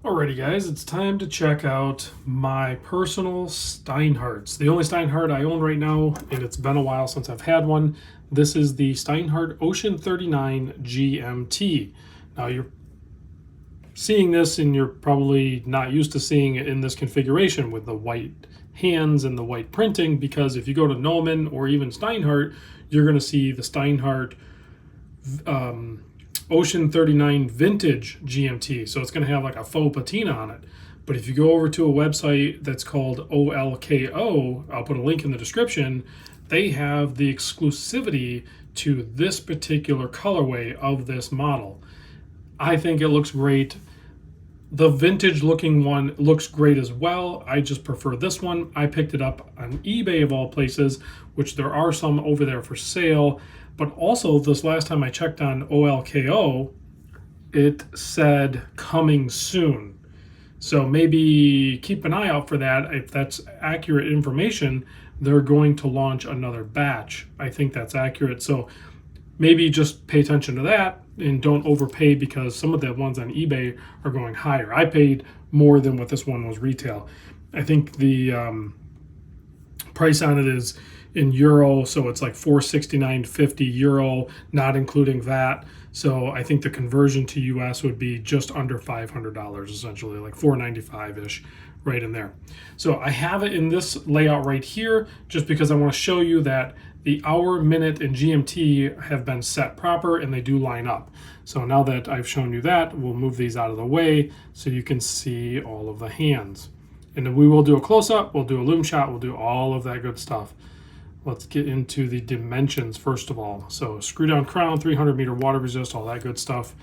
Alrighty guys, it's time to check out my personal Steinharts. The only Steinhart I own right now, and it's been a while since I've had one. This is the Steinhart Ocean 39 GMT. Now you're seeing this and you're probably not used to seeing it in this configuration with the white hands and the white printing, because if you go to Neumann or even Steinhart, you're going to see the Steinhart Ocean 39 vintage GMT. So it's going to have like a faux patina on it. But if you go over to a website that's called OLKO, I'll put a link in the description, they have the exclusivity to this particular colorway of this model. I think it looks great. The vintage looking one looks great as well. I just prefer this one. I picked it up on eBay of all places, which there are some over there for sale. But also, this last time I checked on OLKO, it said coming soon. So maybe keep an eye out for that. If that's accurate information, they're going to launch another batch. I think that's accurate. So maybe just pay attention to that and don't overpay, because some of the ones on eBay are going higher. I paid more than what this one was retail. I think the price on it is in euro, so it's like 469.50 euro, not including VAT. So I think the conversion to US would be just under $500, essentially, like 495-ish, right in there. So I have it in this layout right here, just because I want to show you that the hour, minute, and GMT have been set proper and they do line up. So now that I've shown you that, we'll move these out of the way so you can see all of the hands. And then we will do a close-up, we'll do a Lume shot, we'll do all of that good stuff. Let's get into the dimensions first of all. So screw down crown, 300 meter water resist, all that good stuff.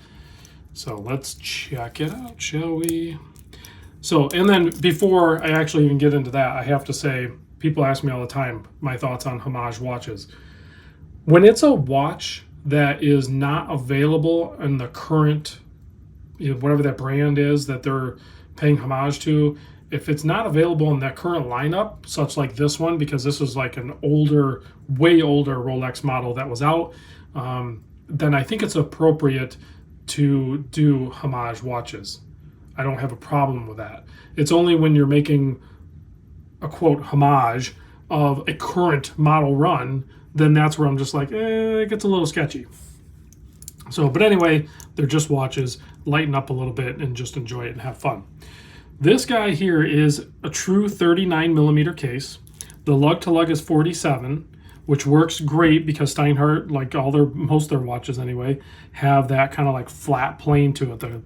So let's check it out, shall we? So, and then before I actually even get into that, I have to say, people ask me all the time my thoughts on homage watches. When it's a watch that is not available in the current, whatever that brand is that they're paying homage to, if it's not available in that current lineup, such like this one, because this is like an older, way older Rolex model that was out, then I think it's appropriate to do homage watches. I don't have a problem with that. It's only when you're making a quote homage of a current model run, then that's where I'm just like, it gets a little sketchy. So, but anyway, they're just watches. Lighten up a little bit and just enjoy it and have fun. This guy here is a true 39 millimeter case. The lug to lug is 47, which works great because Steinhart, like most of their watches anyway, have that kind of like flat plane to it.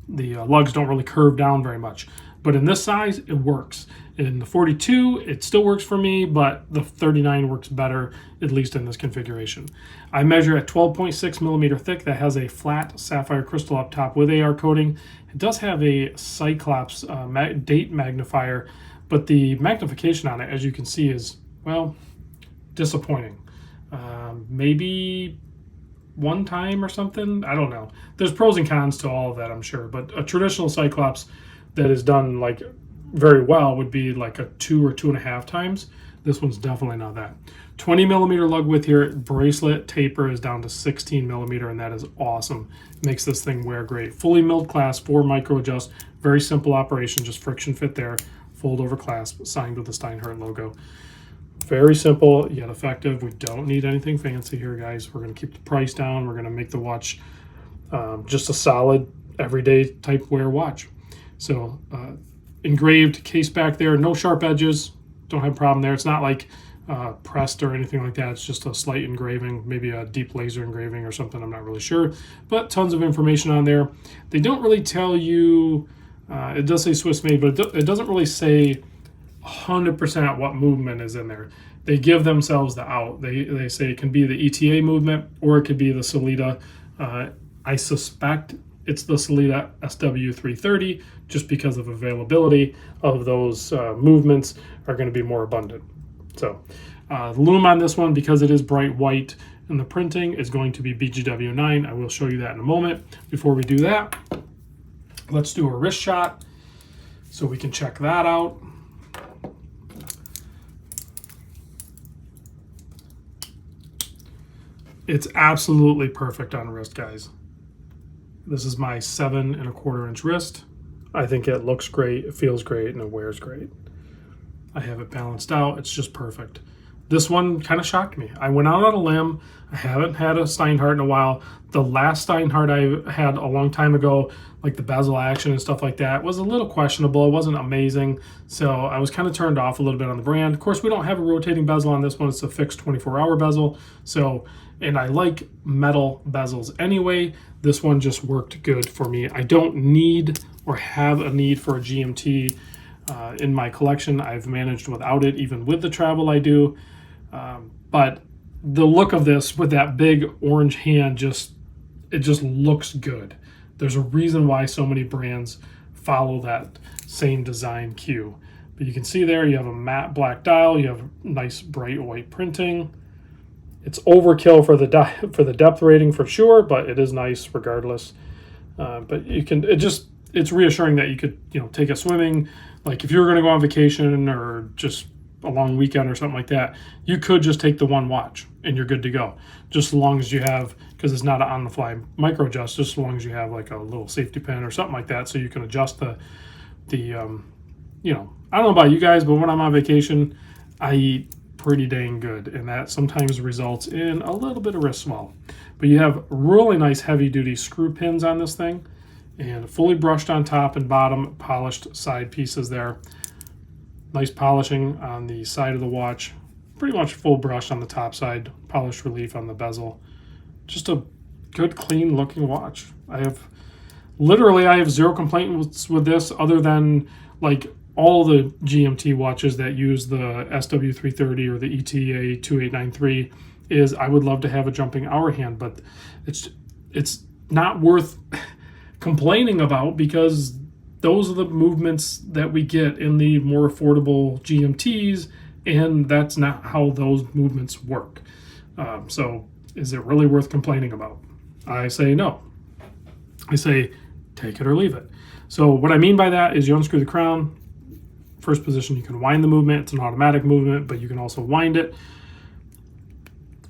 The lugs don't really curve down very much. But in this size, it works. In the 42, it still works for me, but the 39 works better, at least in this configuration. I measure at 12.6 millimeter thick. That has a flat sapphire crystal up top with AR coating. It does have a Cyclops date magnifier, but the magnification on it, as you can see, is, well, disappointing. Maybe one time or something, I don't know. There's pros and cons to all of that, I'm sure, but a traditional Cyclops that is done like very well would be like a 2 or 2.5 times. This one's definitely not that. 20 millimeter lug width here. Bracelet taper is down to 16 millimeter, and that is awesome. Makes this thing wear great. Fully milled clasp, 4 micro adjust. Very simple operation, just friction fit there. Fold over clasp, signed with the Steinhart logo. Very simple yet effective. We don't need anything fancy here, guys. We're going to keep the price down. We're going to make the watch just a solid everyday type wear watch. So engraved case back there, no sharp edges, don't have a problem there. It's not like pressed or anything like that. It's just a slight engraving, maybe a deep laser engraving or something, I'm not really sure, but tons of information on there. They don't really tell you, it does say Swiss made, but it doesn't really say 100% what movement is in there. They give themselves the out. They say it can be the ETA movement or it could be the Solida. I suspect it's the Solida SW330, just because of availability of those movements are going to be more abundant. So the lume on this one, because it is bright white and the printing, is going to be BGW9. I will show you that in a moment. Before we do that, let's do a wrist shot so we can check that out. It's absolutely perfect on wrist, guys. This is my 7 1/4 inch wrist. I think it looks great, it feels great, and it wears great. I have it balanced out. It's just perfect. This one kind of shocked me. I went out on a limb. I haven't had a Steinhart in a while. The last Steinhart I had a long time ago, like the bezel action and stuff like that, was a little questionable. It wasn't amazing. So I was kind of turned off a little bit on the brand. Of course, we don't have a rotating bezel on this one. It's a fixed 24-hour bezel. So, and I like metal bezels anyway. This one just worked good for me. I don't need or have a need for a GMT in my collection. I've managed without it, even with the travel I do. But the look of this with that big orange hand, it just looks good. There's a reason why so many brands follow that same design cue. But you can see there, you have a matte black dial, you have nice bright white printing. It's overkill for the depth rating for sure, but it is nice regardless. But you can, it's reassuring that you could, take a swimming, like if you were going to go on vacation or just a long weekend or something like that, you could just take the one watch and you're good to go. Just as long as you have, because it's not an on-the-fly micro adjust, just as long as you have like a little safety pin or something like that, so you can adjust the I don't know about you guys, but when I'm on vacation, I eat pretty dang good, and that sometimes results in a little bit of wrist swell. But you have really nice heavy-duty screw pins on this thing, and fully brushed on top and bottom, polished side pieces there. Nice polishing on the side of the watch, pretty much full brush on the top side, polished relief on the bezel. Just a good, clean looking watch. I have zero complaints with this, other than like all the GMT watches that use the SW330 or the ETA 2893 is I would love to have a jumping hour hand, but it's not worth complaining about, because those are the movements that we get in the more affordable GMTs, and that's not how those movements work. So is it really worth complaining about? I say no. I say take it or leave it. So what I mean by that is you unscrew the crown. First position, you can wind the movement. It's an automatic movement, but you can also wind it.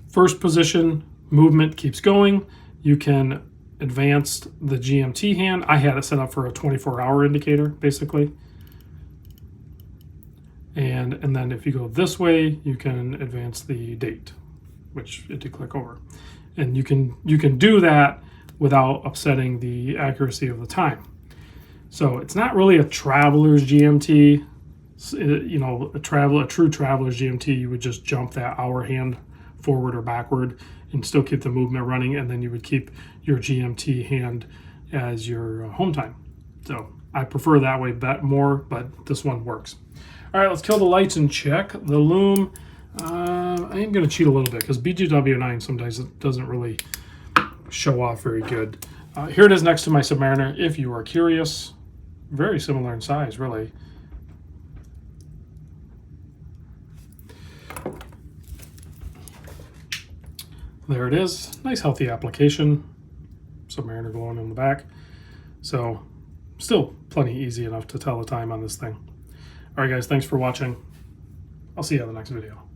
First position, movement keeps going. You can advance the GMT hand. I had it set up for a 24-hour indicator, basically. And then if you go this way, you can advance the date, which it did click over. And you can do that without upsetting the accuracy of the time. So it's not really a traveler's GMT. A true traveler's GMT, you would just jump that hour hand forward or backward and still keep the movement running, and then you would keep your GMT hand as your home time. So I prefer that way more, but this one works. All right, let's kill the lights and check the Lume. I am going to cheat a little bit because BGW9 sometimes it doesn't really show off very good. Here it is next to my Submariner, if you are curious. Very similar in size, really. There it is. Nice healthy application. Submariner glowing in the back. So still plenty easy enough to tell the time on this thing. All right, guys, thanks for watching. I'll see you on the next video.